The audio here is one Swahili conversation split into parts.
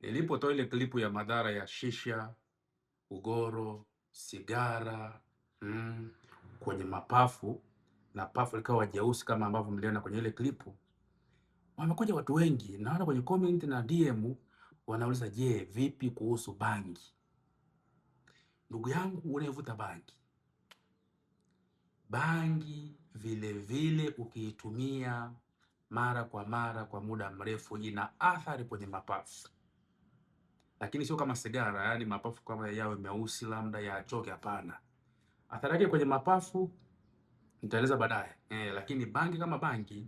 Nilipotoa ile klipu ya madhara ya shisha, ugoro, sigara kwenye mapafu na pafu likawa jeusi kama ambavyo mliona kwenye ile klipu, wamekuja watu wengi, naona kwenye comment na DM wanauliza, je, vipi kuhusu bangi? Ndugu yangu unayevuta bangi vile vile ukiitumia mara kwa mara kwa muda mrefu ina athari kwenye mapafu, lakini sio kama sigara, yani mapafu kama yawe meusi labda yachoke, hapana. Athari yake kwenye mapafu nitaeleza baadaye. Lakini bangi kama bangi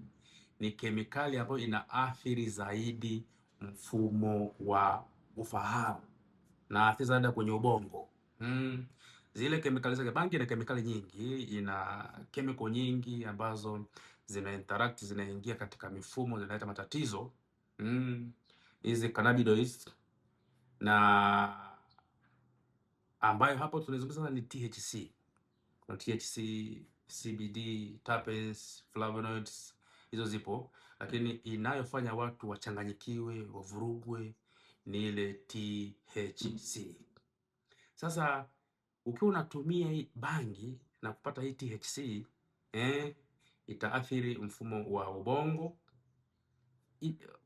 ni kemikali ambayo inaathiri zaidi mfumo wa ufahamu na athiri zaidi kwenye ubongo. Zile kemikali za bangi na kemikali nyingi, ina chemical nyingi ambazo zina interact, zinaingia katika mifumo, zinaleta matatizo. Hizi cannabinoids na ambayo hapo tunazungumza ni THC. Kuna THC, CBD, terpenes, flavonoids, hizo zipo, lakini inayofanya watu wachanganyikiwe, wavurugwe ni ile THC. Sasa ukiwa unatumia bangi na kupata hii THC, itaathiri mfumo wa ubongo.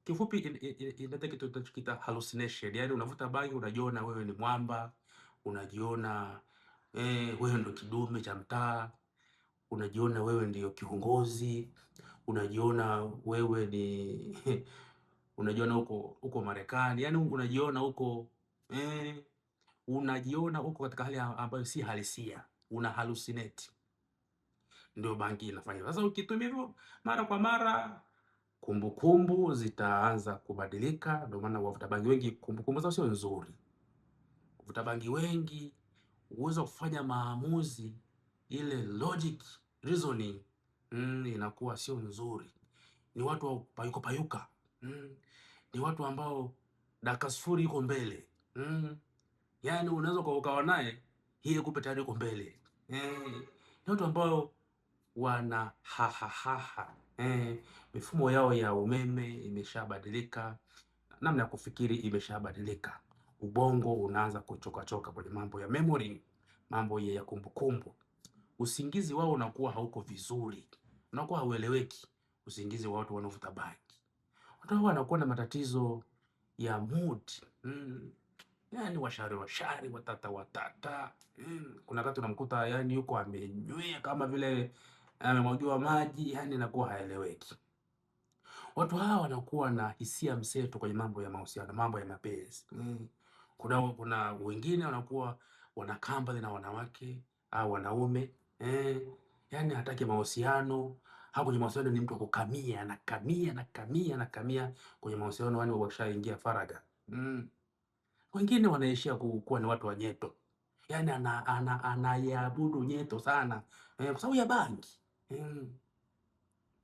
Kifupi inaleta kitu tunachokiita hallucination, yani unavuta bangi unajiona wewe ni mwamba, unajiona wewe ndio kidume cha mtaa, unajiona wewe ndio kiongozi, unajiona wewe ni unajiona uko Marekani, yani unajiona unajiona uko katika hali ambayo si halisia, una hallucinate. Ndio bangi inafanya. Sasa ukitumia hivyo mara kwa mara, kumbukumbu zitaanza kubadilika. Ndio maana wavuta bangi wengi kumbukumbu zao sio nzuri. Wavuta bangi wengi uwezo kufanya maamuzi, ile logic reasoning inakuwa sio nzuri. Ni watu wa payuka. Ni watu ambao dakika sifuri iko mbele. Yani unaweza ukawa naye hii kupe tayari iko mbele. Ni watu ambao wana mifumo yao ya umeme imeshabadilika, namna ya kufikiri imeshabadilika. Ubongo unaanza kuchoka kwenye mambo ya memory, mambo ya kumbukumbu. Usingizi wao unakuwa hauko vizuri, unakuwa haueleweki. Usingizi wa watu wanaovuta bangi, watu hao wanakuwa na matatizo ya mood, yani washari watata. Kuna wakati unamkuta yani yuko amenywea kama vile amemwagiwa maji, yani inakuwa haeleweki. Watu hawa wanakuwa na hisia mseto kwenye mambo ya mahusiano, mambo ya mapenzi. Kuna wengine wanakuwa wanakamba na wanawake au wanaume, yani hataki mahusiano. Hapo kwenye mahusiano ni mtu wa kukamia, anakamia kwenye mahusiano, yani wakishaingia faraga. Wengine wanaishia kuwa ni watu wa nyeto, yani anayaabudu nyeto sana kwa sababu ya bangi.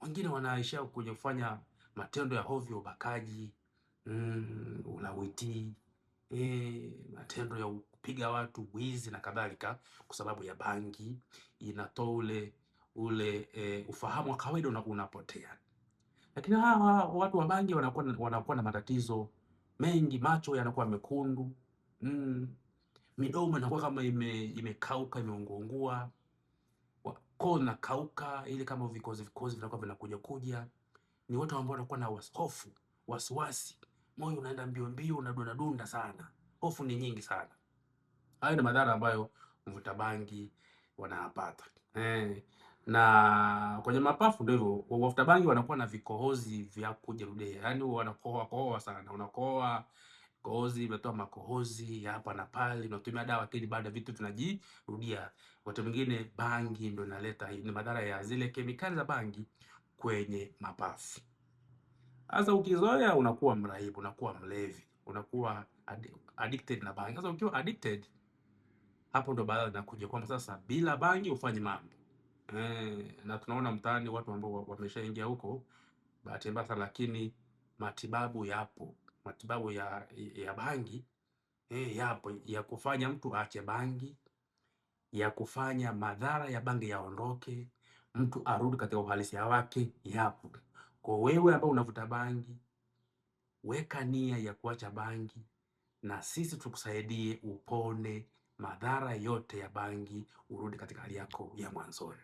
Wengine wanaishia kufanya matendo ya hovyo, ubakaji, ulawiti, matendo ya kupiga watu, wizi na kadhalika, kwa sababu ya bangi. Inatoa ule ufahamu wa kawaida unapotea. Lakini hawa watu wa bangi wanakuwa na matatizo mengi. Macho yanakuwa mekundu, midomo inakuwa kama imekauka, imeungua, koo inakauka, ile kama vikozi vinakuwa vinakuja. Ni watu ambao wanakuwa na hofu, wasiwasi, moyo unaenda mbio, unadunda sana, hofu ni nyingi sana. Hayo ni madhara ambayo mvuta bangi wanapata. Na kwenye mapafu ndio hivyo, wavuta bangi wanakuwa na vikohozi vya kujirudia, yani wanakohoa sana, unakohoa kohozi, imetoa makohozi ya hapa na pale, unatumia dawa lakini baada vitu vinajirudia. Wakati mwingine bangi ndio inaleta hii, ni madhara ya zile kemikali za bangi kwenye mapafu. Sasa ukizoea unakuwa mraibu, unakuwa mlevi, unakuwa addicted na bangi. Sasa ukiwa addicted, hapo ndo baadhi inakuja kwamba sasa bila bangi ufanye mambo. Na tunaona mtaani watu ambao wameshaingia huko, bahati mbaya, lakini matibabu yapo. Matibabu ya bangi yapo, ya kufanya mtu aache bangi, ya kufanya madhara ya bangi yaondoke, mtu arudi katika uhalisia wake, yapo. Kwa wewe ambao unavuta bangi, weka nia ya kuacha bangi na sisi tukusaidie upone madhara yote ya bangi, urudi katika hali yako ya mwanzoni.